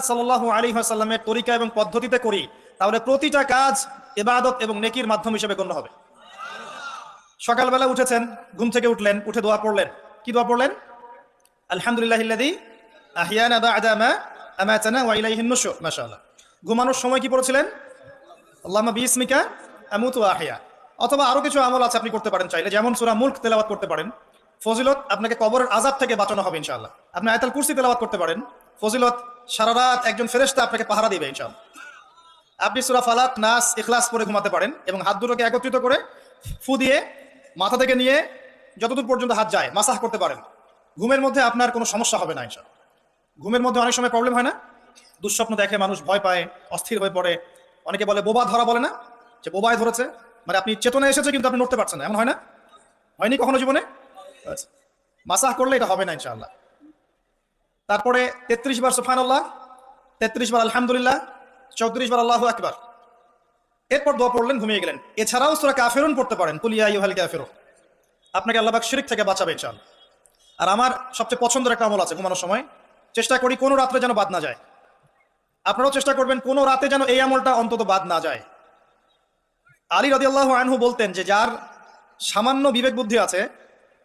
সাল্লাল্লাহু আলাইহি ওয়াসাল্লামের তরিকা এবং পদ্ধতিতে করি, তাহলে প্রতিটা কাজ ইবাদত এবং নেকির মাধ্যম হিসেবে গণ্য হবে। সকালবেলা উঠেছেন, ঘুম থেকে উঠলেন, উঠে দোয়া পড়লেন। কি দোয়া পড়লেন? আলহামদুলিল্লাহিল্লাযী আহইয়ানা বা'দা মা আমাতানা ওয়া ইলাইহিন নুশুর। মাশাআল্লাহ। ঘুমানোর সময় কি পড়েছিলেন? আল্লাহুম্মা বিইসমিকা আমুতু ওয়া আহইয়া। অথবা আরো কিছু আমল আছে আপনি করতে পারেন চাইলে, যেমন সূরা মুলক তেলাওয়াত করতে পারেন। ফজিলত, আপনাকে কবরের আযাব থেকে বাঁচানো হবে ইনশাআল্লাহ। আপনি আয়াতুল কুরসি তেলাওয়াত করতে পারেন। ফজিলত, সারা রাত একজন ফেরেশতা আপনাকে পাহারা দিবে ইনশাআল্লাহ। আপনি সূরা ফালাক, নাস, ইখলাস পড়ে ঘুমাতে পারেন এবং হাত দুটোকে একত্রিত করে ফু দিয়ে মাথা থেকে নিয়ে যতদূর পর্যন্ত হাত যায় মাসাহ করতে পারেন। ঘুমের মধ্যে আপনার কোনো সমস্যা হবে না ইনশাআল্লাহ। ঘুমের মধ্যে অনেক সময় প্রবলেম হয় না? দুঃস্বপ্ন দেখে মানুষ, ভয় পায়, অস্থির হয়ে পড়ে। অনেকে বলে বোবা ধরা, বলে না যে বোবায় ধরেছে, মানে আপনি চেতনা এসেছে কিন্তু আপনি নড়তে পারছেন না, এমন হয় না? হয়নি কখনো জীবনে? মাসাহ করলে এটা হবে না ইনশাআল্লাহ। তারপরে 33 বার সুবহানাল্লাহ, 33 বার আলহামদুলিল্লাহ, 34 বার আল্লাহু আকবার। এরপর দোয়া পড়লেন, ঘুমিয়ে গেলেন। এছাড়াও সূরা কাফিরুন পড়তে পারেন, কুল ইয়া আইয়ুহাল কাফিরুন। আপনাকে আল্লাহ পাক শিরক থেকে বাঁচাবে ইনশাআল্লাহ। আর আমার সবচেয়ে পছন্দের একটা আমল আছে, ঘুমানোর সময় চেষ্টা করি কোনো রাত্রে যেন বাদ না যায়। আপনারাও চেষ্টা করবেন কোনো রাতে যেন এই আমলটা অন্তত বাদ না যায়। আলী রাদিয়াল্লাহু আনহু বলতেন যে যার সামান্য বিবেক বুদ্ধি আছে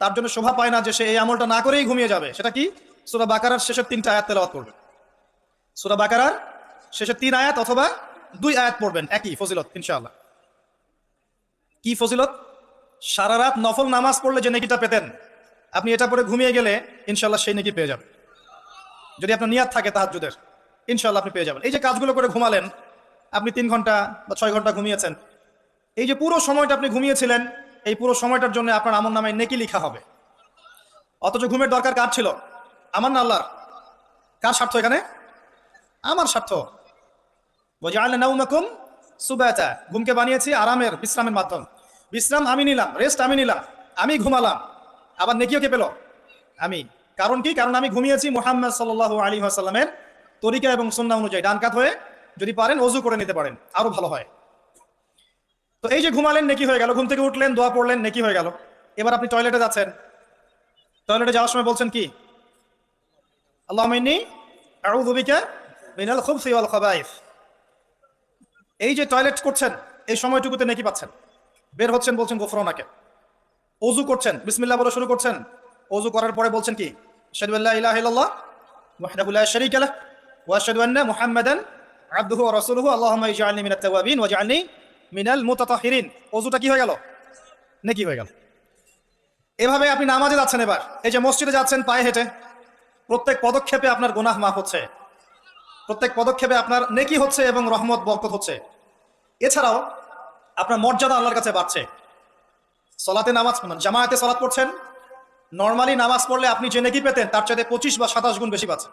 তার জন্য শোভা পায় না যে সে এই আমলটা না করেই ঘুমিয়ে যাবে। সেটা কি? সূরা বাকারার শেষের 3টা আয়াত তেলাওয়াত করবে। সূরা বাকারার শেষের 3 আয়াত অথবা 2 আয়াত পড়বেন, একই ফজিলত ইনশাআল্লাহ। কি ফজিলত? সারা রাত নফল নামাজ পড়লে যে নেকিটা পেতেন, আপনি এটা পড়ে ঘুমিয়ে গেলে ইনশাআল্লাহ সেই নেকি পেয়ে যাবেন। যদি আপনার নিয়াত থাকে তাহাজ্জুদের, ইনশাআল্লাহ আপনি পেয়ে যাবেন। এই যে কাজগুলো করে ঘুমালেন, আপনি 3 ঘন্টা বা 6 ঘন্টা ঘুমিয়েছেন, এই যে পুরো সময়টা আপনি ঘুমিয়েছিলেন, এই পুরো সময়টার জন্য আপনার আমলনামায় নেকি লেখা হবে। অথচ ঘুমের দরকার কার ছিল? আমার না আল্লাহর? কার স্বার্থ এখানে? আমার স্বার্থ। ওয়াজআলনা নাওমাকুম সুবাতা, ঘুমকে বানিয়েছি আরামের, বিশ্রামের মাধ্যম। বিশ্রাম আমি নিলাম, রেস্ট আমি নিলাম, আমি ঘুমালাম, আবার নেকিও কে পেল? আমি। কারণ কি? কারণ আমি ঘুমিয়েছি মুহাম্মদ সাল্লাল্লাহু আলাইহি ওয়াসাল্লামের তরিকা এবং সুন্নাহ অনুযায়ী। ডান কাত হয়ে, যদি পারেন ওযু করে নিতে পারেন, আরো ভালো হয়। তো এই যে ঘুমালেন, নেকি হয়ে গেল। ঘুম থেকে উঠলেন, দোয়া পড়লেন, নেকি হয়ে গেল। এবার আপনি টয়লেটে যাচ্ছেন, টয়লেটে যাওয়ার সময় বলছেন কি? আল্লাহুম্মা ইন্নী আউযু বিকা মিনাল খুবসি ওয়াল খাবাইস। এই যে টয়লেট করছেন, এই সময়টুকুতে নেকি পাচ্ছেন। বের হচ্ছেন, বলছেন গফরানাকে। ওযু করছেন, বিসমিল্লাহ বলে শুরু করছেন। ওযু করার পরে বলছেন কি? আশহাদু আল্লা ইলাহা ইল্লাল্লাহ ওয়াহদাহু লা শারীকা লাহু ওয়া আশহাদু আন্না মুহাম্মাদান আবদুহু ওয়া রাসূলুহু আল্লাহুম্মা ইজআলনি মিনাত তাওয়াবিন ওয়াজআলনি মিনাল মুতাতাহহিরিন। ওযুটা কি হয়ে গেল? নেকি হয়ে গেল। এভাবে আপনি নামাজে যাচ্ছেন। এবার এই যে মসজিদে যাচ্ছেন পায়ে হেঁটে, প্রত্যেক পদক্ষেপে আপনার গুনাহ মাফ হচ্ছে, প্রত্যেক পদক্ষেপে আপনার নেকি হচ্ছে এবং রহমত বরকত হচ্ছে। এছাড়াও আপনার মর্যাদা আল্লাহর কাছে বাড়ছে। সলাতে নামাজ, জামায়াতে সালাত পড়ছেন, নরমালি নামাজ পড়লে আপনি যে নেকি পেতেন তার চাইতে 25 বা 27 গুণ বেশি পাচ্ছেন।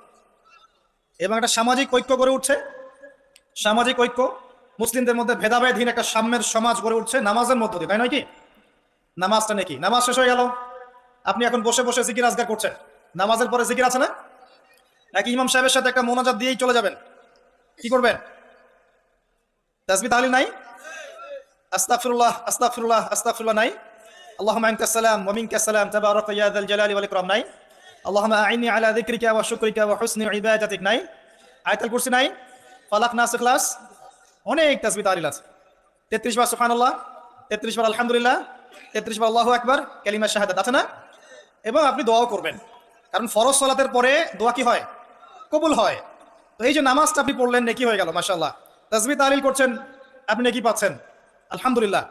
এবং একটা সামাজিক ঐক্য গড়ে উঠছে। সামাজিক ঐক্য, মুসলিমদের মধ্যে ভেদাভেদহীন একটা সাম্যের সমাজ গড়ে উঠছে নামাজের মধ্য দিয়ে, তাই নয় কি? নামাজটা নেকি। নামাজ শেষ হয়ে গেল, আপনি এখন বসে বসে জিকির আজগার করছেন। নামাজের পরে জিকির আছে না? নাকি ইমাম সাহেবের সাথে একটা মোনাজাত দিয়েই চলে যাবেন? কি করবেন? তাসবিহ তাহলিল নাই? আস্তাগফিরুল্লাহ আস্তাগফিরুল্লাহ আস্তাগফিরুল্লাহ নাই? আল্লাহুম্মা আনতাস সালাম ওয়া মিনকাস সালাম তাবারাকা ইয়া যাল জালালি ওয়াল ইকরাম নাই? আল্লাহুম্মা আইন্নি আলা যিকরিকা ওয়া শুকরিকা ওয়া হুসনি ইবাদাতিক নাই? আয়াতুল কুরসি নাই? ফালাক, নাস, ইখলাস, অনেক তাসবিহ তাহলিল আছে। 33 বার সুবহানাল্লাহ, 33 বার আলহামদুলিল্লাহ, 33 বার আল্লাহু আকবার, কালিমা শাহাদাত আছে না? এবং আপনি দোয়াও করবেন, কারণ ফরজ সালাতের পরে দোয়া কি হয়? কবুল হয়। তো এই যে নামাজটা আপনি পড়লেন, নেকি হয়ে গেল মাশাআল্লাহ। তাসবিহ তাহলিল করছেন, আপনি নেকি পাচ্ছেন, আলহামদুলিল্লাহ।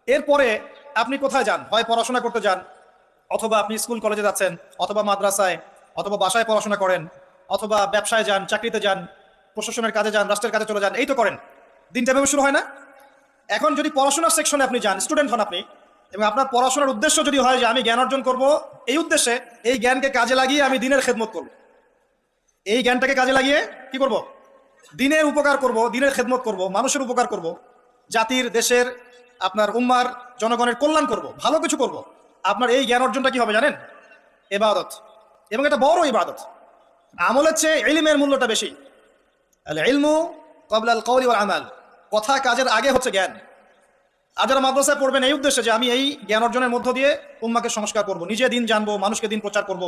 এরপরে আপনি কোথায় যান? হয় পড়াশোনা করতে যান, অথবা আপনি স্কুল কলেজে যাচ্ছেন, অথবা মাদ্রাসায়, অথবা বাসায় পড়াশোনা করেন, অথবা ব্যবসায় যান, চাকরিতে যান, প্রশাসনের কাজে যান, রাষ্ট্রের কাজে চলে যান। এই তো করেন, দিনটা এভাবে শুরু হয় না? এখন যদি পড়াশোনার সেকশনে আপনি যান, স্টুডেন্ট হন আপনি, এবং আপনার পড়াশোনার উদ্দেশ্য যদি হয় যে আমি জ্ঞান অর্জন করব, এই উদ্দেশ্যে এই জ্ঞানকে কাজে লাগিয়ে আমি দিনের খেদমত করব, এই জ্ঞানটাকে কাজে লাগিয়ে কি করব? দিনের উপকার করব, দিনের খেদমত করব, মানুষের উপকার করব, জাতির, দেশের, আপনার উম্মার, জনগণের কল্যাণ করব, ভালো কিছু করব। আপনার এই জ্ঞান অর্জনটা কি হবে জানেন? ইবাদত। এবং এটা বড় ইবাদত। আমলের চেয়ে ইলমের মূল্যটা বেশি। আল ইলমু ক্বাবলা আল কওলি ওয়াল আমাল, কথা কাজের আগে হচ্ছে জ্ঞান। আর যারা মাদ্রাসায় পড়বেন এই উদ্দেশ্যে যে আমি এই জ্ঞান অর্জনের মধ্য দিয়ে উম্মাকে সংস্কার করব, নিজে দিন জানবো, মানুষকে দিন প্রচার করব,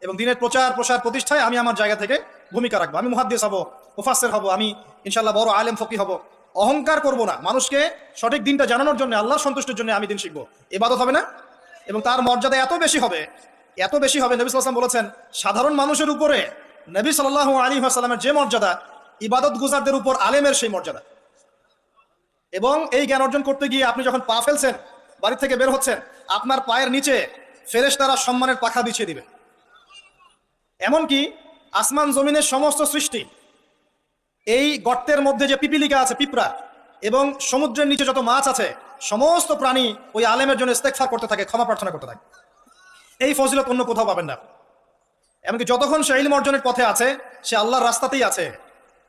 এবং দিনের প্রচার প্রসার প্রতিষ্ঠায় আমি আমার জায়গা থেকে ভূমিকা রাখবো, আমি মুহাদ্দিস হব, মুফাসসির হব, আমি ইনশাআল্লাহ বড় আলেম ফকিহ হব। অহংকার করব না, মানুষকে সঠিক দিনটা জানানোর জন্য, আল্লাহর সন্তুষ্টির জন্য আমি দিন শিখবো। ইবাদত হবে না? এবং তার মর্যাদা এত বেশি হবে, এত বেশি হবে। নবী সাল্লাল্লাহু আলাইহি ওয়াসাল্লাম বলেছেন, সাধারণ মানুষের উপরে নবী সাল্লাল্লাহু আলাইহি ওয়াসাল্লামের যে মর্যাদা, ইবাদত গুজারদের উপর আলেমের সেই মর্যাদা। এবং এই জ্ঞান অর্জন করতে গিয়ে আপনি যখন পা ফেলছেন, বাড়ি থেকে বের হচ্ছেন, আপনার পায়ের নিচে ফেরেশতারা সম্মানের পাখা বিছিয়ে দিবে। এমনকি আসমান জমিনের সমস্ত সৃষ্টি, এই গর্তের মধ্যে যে পিপিলিকা আছে, পিঁপড়া, এবং সমুদ্রের নিচে যত মাছ আছে, সমস্ত প্রাণী ওই আলেমের জন্য ইস্তেগফার করতে থাকে, ক্ষমা প্রার্থনা করতে থাকে। এই ফজিলত অন্য কোথাও পাবেন না। এমনকি যতক্ষণ সে ইলম অর্জনের পথে আছে, সে আল্লাহর রাস্তাতেই আছে,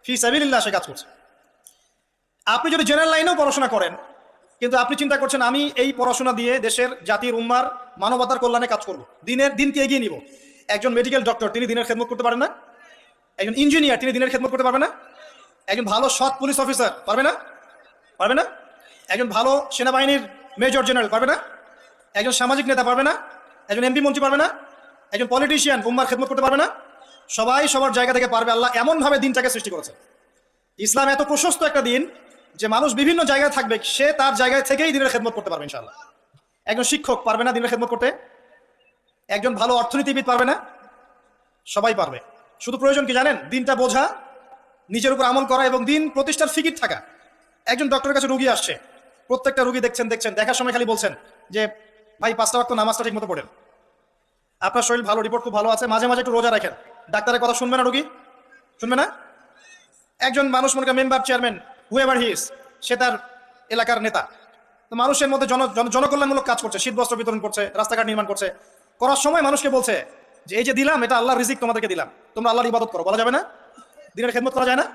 ফি সাবিলিল্লাহ সে কাজ করছে। আপনি যদি জেনারেল লাইনেও পড়াশোনা করেন, কিন্তু আপনি চিন্তা করছেন আমি এই পড়াশোনা দিয়ে দেশের, জাতির, উম্মার, মানবতার কল্যাণে কাজ করব, দিনকে এগিয়ে নিব। একজন মেডিকেল ডক্টর, তিনি দিনের খেদমত করতে পারেন না? একজন ইঞ্জিনিয়ার, তিনি দিনের খেদমত করতে পারবে না? একজন ভালো সৎ পুলিশ অফিসার পারবে না? পারবে না? একজন ভালো সেনাবাহিনীর মেজর জেনারেল পারবে না? একজন সামাজিক নেতা পারবে না? একজন এমপি মন্ত্রী পারবে না? একজন পলিটিশিয়ান উম্মার খেদমত করতে পারবে না? সবাই সবার জায়গা থেকে পারবে। আল্লাহ এমনভাবে দিনটাকে সৃষ্টি করেছে। ইসলাম এত প্রশস্ত একটা দিন যে মানুষ বিভিন্ন জায়গায় থাকবে, সে তার জায়গায় থেকেই দিনের খেদমত করতে পারবে ইনশাআল্লাহ। একজন শিক্ষক পারবে না দিনের খেদমত করতে? একজন ভালো অর্থনীতিবিদ পারবে না? সবাই পারবে। শুধু প্রয়োজন কি জানেন? দিনটা বোঝা, নিজের উপর আমল করা এবং দিন প্রতিষ্ঠার ফিকির থাকা। একজন ডক্টরের কাছে রুগী আসছে, প্রত্যেকটা রুগী দেখছেন, দেখার সময় খালি বলছেন যে ভাই 5টা ওয়াক্ত নামাজটা ঠিক মতো পড়েন, আপনার শরীর ভালো, রিপোর্ট খুব ভালো আছে, মাঝে মাঝে একটু রোজা রাখেন। ডাক্তারের কথা শুনবে না রুগী? শুনবে না? একজন মানুষ মনে করেন member, chairman, whoever he is, সে তার এলাকার নেতা, তো মানুষের মধ্যে জনকল্যাণমূলক কাজ করছে, শীতবস্ত্র বিতরণ করছে, রাস্তাঘাট নির্মাণ করছে। করার সময় মানুষকে বলছে যে এই যে দিলাম, এটা আল্লাহর রিজিক, তোমাদেরকে দিলাম, তোমরা আল্লাহর ইবাদত করো। বলা যাবে না? দিনের খেদমত করা যায় না?